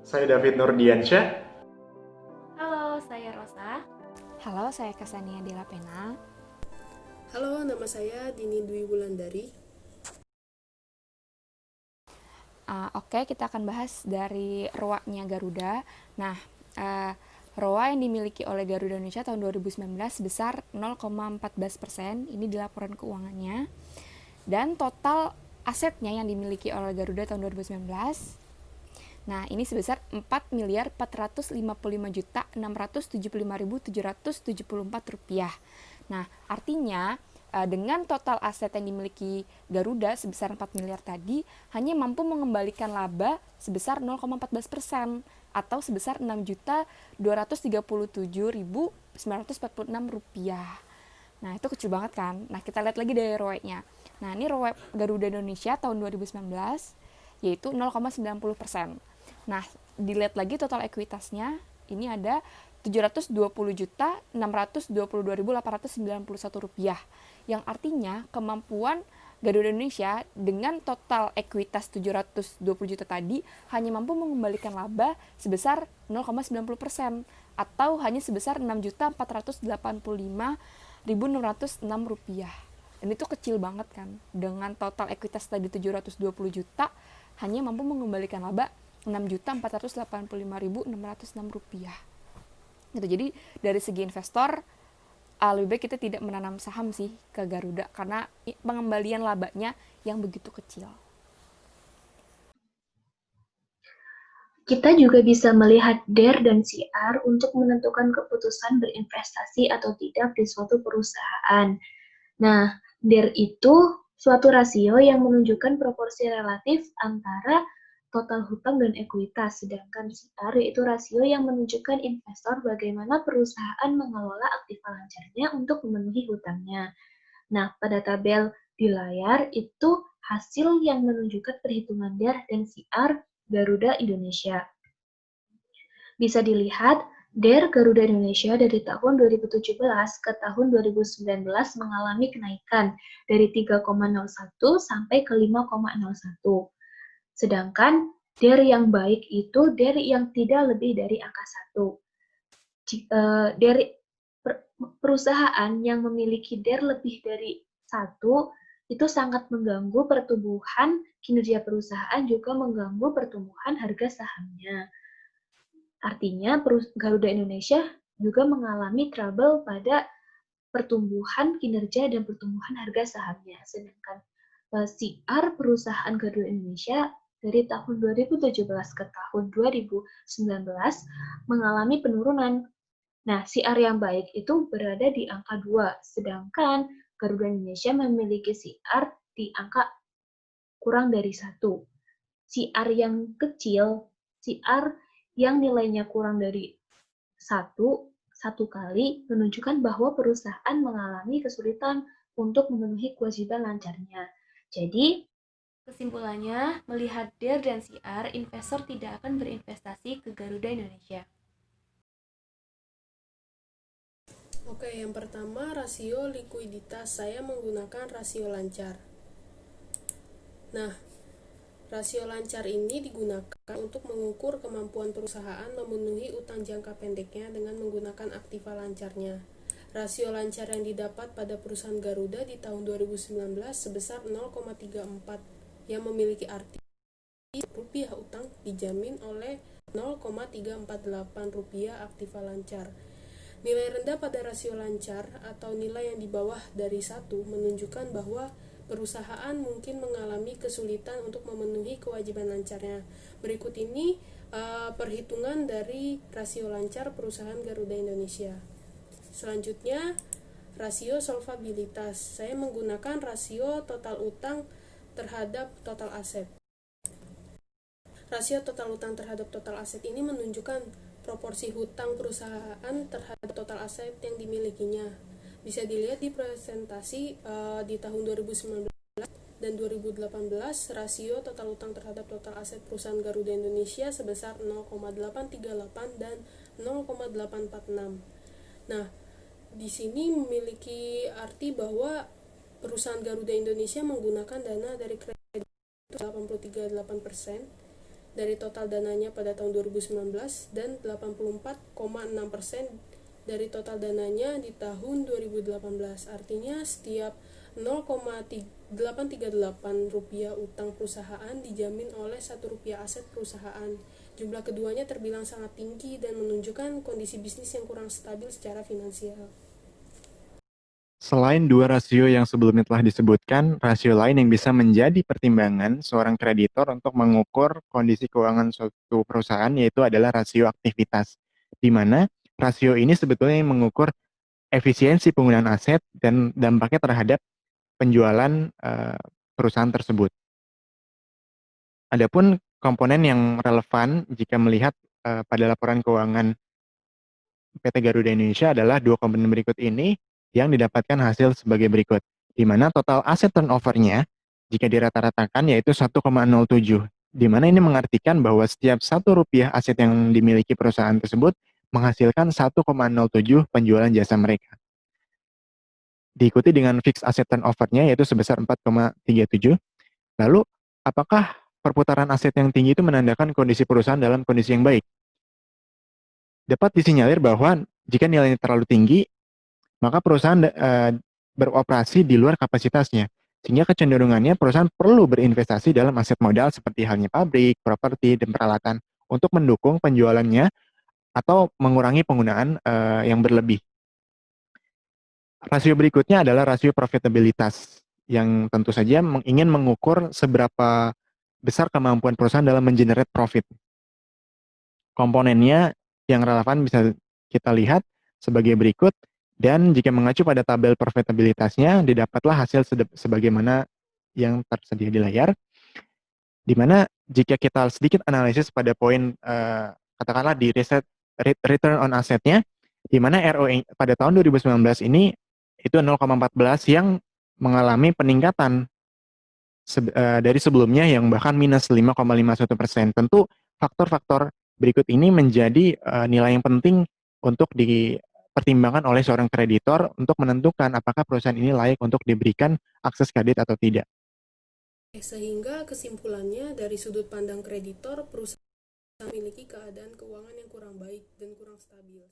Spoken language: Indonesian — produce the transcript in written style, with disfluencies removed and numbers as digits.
Saya David Nurdiansyah. Halo, saya Rosa. Halo, saya Kasania Dela Pena. Halo, nama saya Dini Dwi Wulandari. Oke, kita akan bahas dari ROA-nya Garuda. Nah, ROA yang dimiliki oleh Garuda Indonesia tahun 2019 sebesar 0,14%. Ini di laporan keuangannya. Dan total asetnya yang dimiliki oleh Garuda tahun 2019, nah ini sebesar 4.455.675.774 rupiah. Nah, artinya dengan total aset yang dimiliki Garuda sebesar 4 miliar tadi hanya mampu mengembalikan laba sebesar 0,14% atau sebesar 6.237.946 rupiah. Nah, itu kecil banget kan. Nah, kita lihat lagi dari ROE-nya. Nah, ini ROE Garuda Indonesia tahun 2019 yaitu 0,90%. Nah, dilihat lagi total ekuitasnya, ini ada 720.622.891 rupiah. Yang artinya kemampuan Garuda Indonesia dengan total ekuitas 720 juta tadi hanya mampu mengembalikan laba sebesar 0,90% atau hanya sebesar 6.485.606 rupiah. Dan itu kecil banget kan. Dengan total ekuitas tadi 720 juta hanya mampu mengembalikan laba 6.485.606 rupiah. Gitu. Jadi dari segi investor lebih baik kita tidak menanam saham sih ke Garuda karena pengembalian labanya yang begitu kecil. Kita juga bisa melihat DER dan CR untuk menentukan keputusan berinvestasi atau tidak di suatu perusahaan. Nah, DER itu suatu rasio yang menunjukkan proporsi relatif antara total hutang dan ekuitas, sedangkan CR yaitu rasio yang menunjukkan investor bagaimana perusahaan mengelola aktiva lancarnya untuk memenuhi hutangnya. Nah, pada tabel di layar itu hasil yang menunjukkan perhitungan DER dan CR Garuda Indonesia. Bisa dilihat, DER Garuda Indonesia dari tahun 2017 ke tahun 2019 mengalami kenaikan dari 3,01 sampai ke 5,01. Sedangkan DER yang baik itu DER yang tidak lebih dari angka 1. Dari perusahaan yang memiliki DER lebih dari 1 itu sangat mengganggu pertumbuhan kinerja perusahaan, juga mengganggu pertumbuhan harga sahamnya. Artinya Garuda Indonesia juga mengalami trouble pada pertumbuhan kinerja dan pertumbuhan harga sahamnya. Sedangkan CR perusahaan Garuda Indonesia dari tahun 2017 ke tahun 2019 mengalami penurunan. Nah, CR yang baik itu berada di angka 2, sedangkan Garuda Indonesia memiliki CR di angka kurang dari 1. CR yang kecil, CR yang nilainya kurang dari 1 kali menunjukkan bahwa perusahaan mengalami kesulitan untuk memenuhi kewajiban lancarnya. Jadi, Kesimpulannya, melihat DER dan CR, investor tidak akan berinvestasi ke Garuda Indonesia. Oke, yang pertama rasio likuiditas. Saya menggunakan rasio lancar. Nah, rasio lancar ini digunakan untuk mengukur kemampuan perusahaan memenuhi utang jangka pendeknya dengan menggunakan aktiva lancarnya. Rasio lancar yang didapat pada perusahaan Garuda di tahun 2019 sebesar 0,34 yang memiliki arti rupiah utang dijamin oleh 0,348 rupiah aktiva lancar. Nilai rendah pada rasio lancar atau nilai yang di bawah dari 1 menunjukkan bahwa perusahaan mungkin mengalami kesulitan untuk memenuhi kewajiban lancarnya. Berikut ini perhitungan dari rasio lancar perusahaan Garuda Indonesia. Selanjutnya, rasio solvabilitas. Saya menggunakan rasio total utang terhadap total aset. Rasio total utang terhadap total aset ini menunjukkan proporsi hutang perusahaan terhadap total aset yang dimilikinya. Bisa dilihat di presentasi di tahun 2019 dan 2018, rasio total utang terhadap total aset perusahaan Garuda Indonesia sebesar 0,838 dan 0,846. Nah, di sini memiliki arti bahwa perusahaan Garuda Indonesia menggunakan dana dari kredit 83,8%. dari total dananya pada tahun 2019 dan 84,6% dari total dananya di tahun 2018. Artinya setiap 0,838 rupiah utang perusahaan dijamin oleh 1 rupiah aset perusahaan. Jumlah keduanya terbilang sangat tinggi dan menunjukkan kondisi bisnis yang kurang stabil secara finansial. Selain dua rasio yang sebelumnya telah disebutkan, rasio lain yang bisa menjadi pertimbangan seorang kreditor untuk mengukur kondisi keuangan suatu perusahaan yaitu adalah rasio aktivitas, di mana rasio ini sebetulnya yang mengukur efisiensi penggunaan aset dan dampaknya terhadap penjualan perusahaan tersebut. Adapun komponen yang relevan jika melihat pada laporan keuangan PT Garuda Indonesia adalah dua komponen berikut ini yang didapatkan hasil sebagai berikut, di mana total aset turnover-nya jika dirata-ratakan yaitu 1,07, di mana ini mengartikan bahwa setiap 1 rupiah aset yang dimiliki perusahaan tersebut menghasilkan 1,07 penjualan jasa mereka. Diikuti dengan fixed asset turnover-nya yaitu sebesar 4,37. Lalu, apakah perputaran aset yang tinggi itu menandakan kondisi perusahaan dalam kondisi yang baik? Dapat disinyalir bahwa jika nilainya terlalu tinggi, maka perusahaan beroperasi di luar kapasitasnya, sehingga kecenderungannya perusahaan perlu berinvestasi dalam aset modal seperti halnya pabrik, properti, dan peralatan untuk mendukung penjualannya atau mengurangi penggunaan yang berlebih. Rasio berikutnya adalah rasio profitabilitas, yang tentu saja ingin mengukur seberapa besar kemampuan perusahaan dalam mengenerate profit. Komponennya yang relevan bisa kita lihat sebagai berikut, dan jika mengacu pada tabel profitabilitasnya, didapatlah hasil sebagaimana yang tersedia di layar, di mana jika kita sedikit analisis pada poin, katakanlah di return on asset-nya, di mana ROE pada tahun 2019 ini itu 0,14 yang mengalami peningkatan dari sebelumnya yang bahkan minus 5,51%. Tentu faktor-faktor berikut ini menjadi nilai yang penting untuk dipertimbangkan oleh seorang kreditor untuk menentukan apakah perusahaan ini layak untuk diberikan akses kredit atau tidak. Sehingga kesimpulannya dari sudut pandang kreditor, perusahaan memiliki keadaan keuangan yang kurang baik dan kurang stabil.